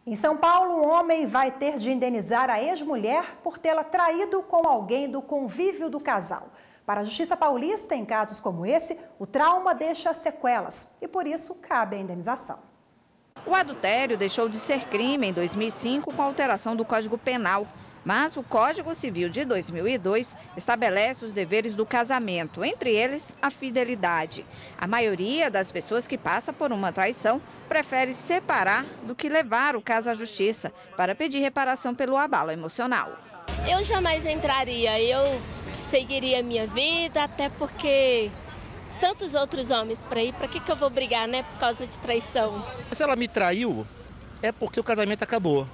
Em São Paulo, um homem vai ter de indenizar a ex-mulher por tê-la traído com alguém do convívio do casal. Para a Justiça Paulista, em casos como esse, o trauma deixa sequelas e, por isso, cabe a indenização. O adultério deixou de ser crime em 2005 com a alteração do Código Penal. Mas o Código Civil de 2002 estabelece os deveres do casamento, entre eles a fidelidade. A maioria das pessoas que passa por uma traição prefere separar do que levar o caso à justiça para pedir reparação pelo abalo emocional. Eu jamais entraria, eu seguiria a minha vida, até porque tantos outros homens para ir, para que eu vou brigar, né, por causa de traição? Se ela me traiu, é porque o casamento acabou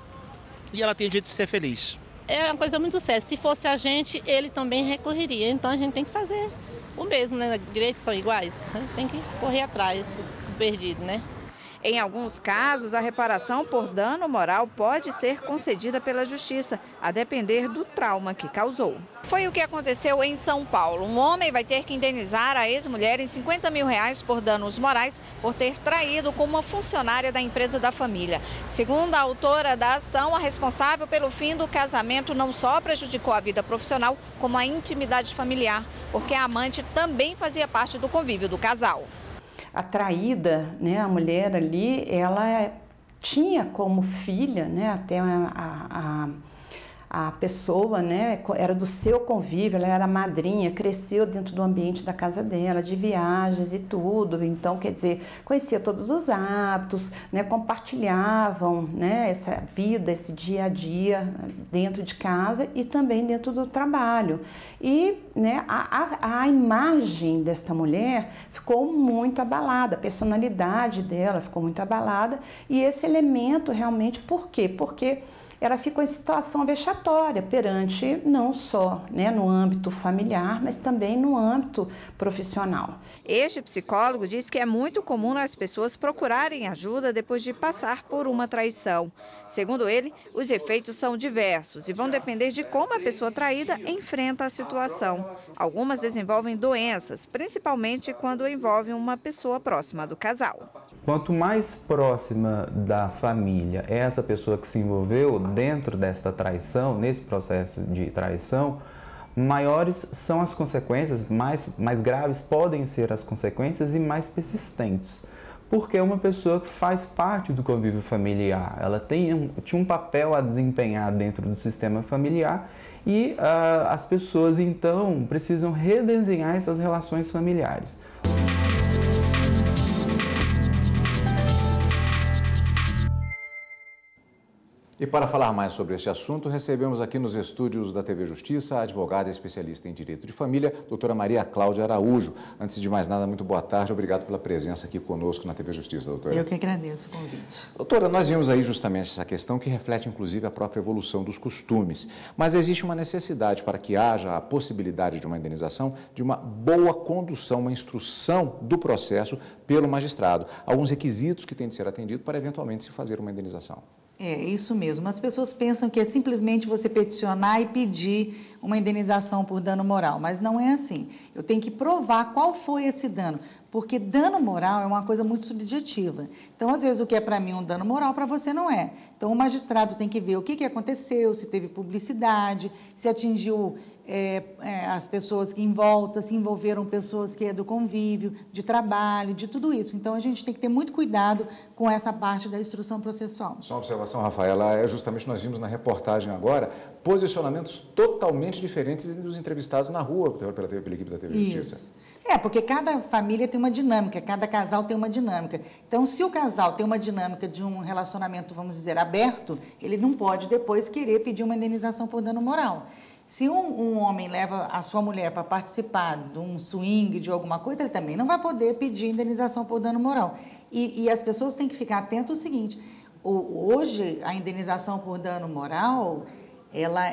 e ela tem direito de ser feliz. É uma coisa muito séria. Se fosse a gente, ele também recorreria. Então a gente tem que fazer o mesmo, né? Direitos são iguais. A gente tem que correr atrás do perdido, né? Em alguns casos, a reparação por dano moral pode ser concedida pela Justiça, a depender do trauma que causou. Foi o que aconteceu em São Paulo. Um homem vai ter que indenizar a ex-mulher em R$50 mil por danos morais por ter traído com uma funcionária da empresa da família. Segundo a autora da ação, a responsável pelo fim do casamento não só prejudicou a vida profissional, como a intimidade familiar, porque a amante também fazia parte do convívio do casal. A traída, né, a mulher ali, ela tinha como filha, né, até a pessoa, né, era do seu convívio, ela era madrinha, cresceu dentro do ambiente da casa dela, de viagens e tudo. Então, quer dizer, conhecia todos os hábitos, né, compartilhavam, né, essa vida, esse dia a dia dentro de casa e também dentro do trabalho. E, né, a imagem desta mulher ficou muito abalada, a personalidade dela ficou muito abalada, e esse elemento realmente, por quê? Porque ela ficou em situação vexatória perante não só, né, no âmbito familiar, mas também no âmbito profissional. Este psicólogo diz que é muito comum as pessoas procurarem ajuda depois de passar por uma traição. Segundo ele, os efeitos são diversos e vão depender de como a pessoa traída enfrenta a situação. Algumas desenvolvem doenças, principalmente quando envolvem uma pessoa próxima do casal. Quanto mais próxima da família é essa pessoa que se envolveu dentro desta traição, nesse processo de traição, maiores são as consequências, mais graves podem ser as consequências e mais persistentes. Porque é uma pessoa que faz parte do convívio familiar, ela tinha um papel a desempenhar dentro do sistema familiar e as pessoas então precisam redesenhar essas relações familiares. E para falar mais sobre este assunto, recebemos aqui nos estúdios da TV Justiça a advogada e especialista em Direito de Família, doutora Maria Cláudia Araújo. Antes de mais nada, muito boa tarde, obrigado pela presença aqui conosco na TV Justiça, doutora. Eu que agradeço o convite. Doutora, nós vimos aí justamente essa questão que reflete inclusive a própria evolução dos costumes, mas existe uma necessidade para que haja a possibilidade de uma indenização, de uma boa condução, uma instrução do processo pelo magistrado. Alguns requisitos que têm de ser atendidos para eventualmente se fazer uma indenização. É isso mesmo. As pessoas pensam que é simplesmente você peticionar e pedir uma indenização por dano moral, mas não é assim. Eu tenho que provar qual foi esse dano, porque dano moral é uma coisa muito subjetiva. Então, às vezes, o que é para mim um dano moral, para você não é. Então, o magistrado tem que ver o que aconteceu, se teve publicidade, se atingiu as pessoas que em volta, se envolveram pessoas que é do convívio, de trabalho, de tudo isso. Então, a gente tem que ter muito cuidado com essa parte da instrução processual. Só uma observação, Rafaela, justamente nós vimos na reportagem agora posicionamentos totalmente diferentes dos entrevistados na rua pela equipe da TV Justiça. Isso. Porque cada família tem uma dinâmica, cada casal tem uma dinâmica. Então, se o casal tem uma dinâmica de um relacionamento, vamos dizer, aberto, ele não pode depois querer pedir uma indenização por dano moral. Se um homem leva a sua mulher para participar de um swing, de alguma coisa, ele também não vai poder pedir indenização por dano moral. E as pessoas têm que ficar atentas ao seguinte, hoje a indenização por dano moral,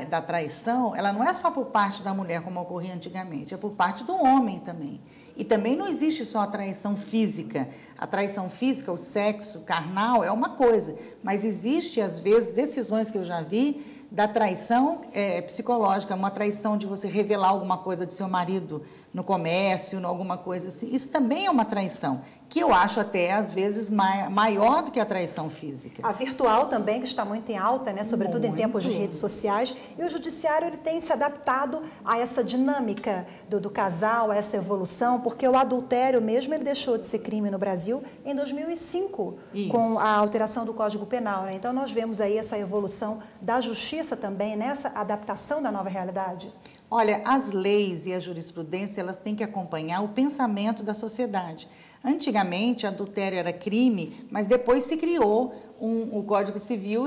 da traição, ela não é só por parte da mulher, como ocorria antigamente, é por parte do homem também. E também não existe só a traição física. A traição física, o sexo carnal, é uma coisa, mas existe, às vezes, decisões que eu já vi da traição psicológica, uma traição de você revelar alguma coisa de seu marido no comércio, alguma coisa assim. Isso também é uma traição, que eu acho até, às vezes, maior do que a traição física. A virtual também, que está muito em alta, né? Sobretudo em tempos de redes sociais. E o judiciário ele tem se adaptado a essa dinâmica do casal, a essa evolução, porque o adultério mesmo ele deixou de ser crime no Brasil em 2005, Isso. com a alteração do Código Penal. Né? Então, nós vemos aí essa evolução da justiça também, nessa adaptação da nova realidade. Olha, as leis e a jurisprudência, elas têm que acompanhar o pensamento da sociedade. Antigamente, adultério era crime, mas depois se criou o Código Civil.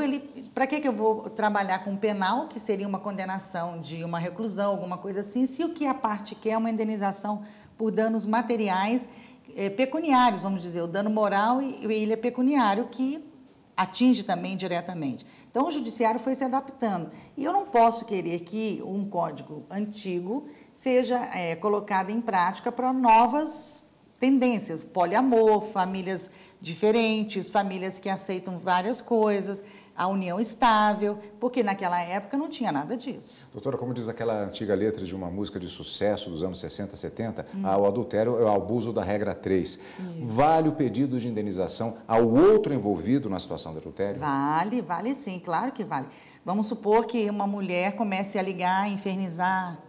Para que eu vou trabalhar com penal, que seria uma condenação de uma reclusão, alguma coisa assim, se o que a parte quer é uma indenização por danos materiais pecuniários, vamos dizer, o dano moral e ele é pecuniário, que atinge também diretamente. Então, o judiciário foi se adaptando. E eu não posso querer que um código antigo seja colocado em prática para novas tendências, poliamor, famílias diferentes, famílias que aceitam várias coisas, a união estável, porque naquela época não tinha nada disso. Doutora, como diz aquela antiga letra de uma música de sucesso dos anos 60, 70, o adultério é o abuso da regra 3. Vale o pedido de indenização ao outro envolvido na situação de adultério? Vale sim, claro que vale. Vamos supor que uma mulher comece a ligar, a infernizar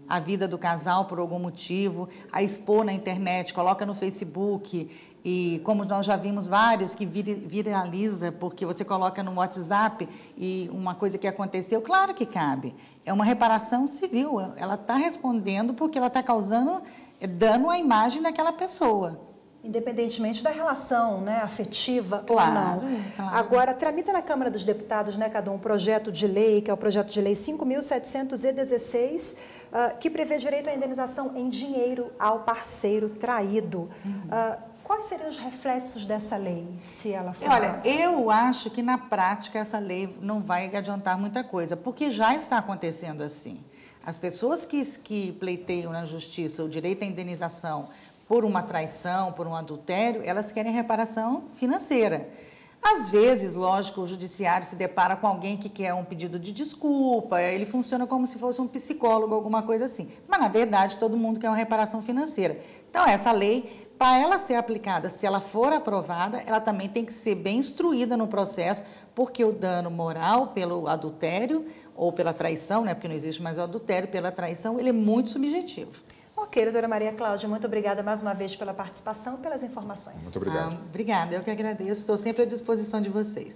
a vida do casal por algum motivo, a expor na internet, coloca no Facebook, e como nós já vimos vários que viraliza, porque você coloca no WhatsApp e uma coisa que aconteceu, claro que cabe. É uma reparação civil, ela está respondendo porque ela está causando dano à imagem daquela pessoa. Independentemente da relação, né, afetiva claro, ou não. Claro. Agora, tramita na Câmara dos Deputados, né, Cadu, um projeto de lei, que é o projeto de lei 5.716, que prevê direito à indenização em dinheiro ao parceiro traído. Quais seriam os reflexos dessa lei, se ela for? Olha, eu acho que na prática essa lei não vai adiantar muita coisa, porque já está acontecendo assim. As pessoas que pleiteiam na justiça o direito à indenização por uma traição, por um adultério, elas querem reparação financeira. Às vezes, lógico, o judiciário se depara com alguém que quer um pedido de desculpa, ele funciona como se fosse um psicólogo, alguma coisa assim. Mas, na verdade, todo mundo quer uma reparação financeira. Então, essa lei, para ela ser aplicada, se ela for aprovada, ela também tem que ser bem instruída no processo, porque o dano moral pelo adultério ou pela traição, né, porque não existe mais o adultério, pela traição, ele é muito subjetivo. Ok, doutora Maria Cláudia, muito obrigada mais uma vez pela participação e pelas informações. Muito obrigado. Obrigada, eu que agradeço. Estou sempre à disposição de vocês.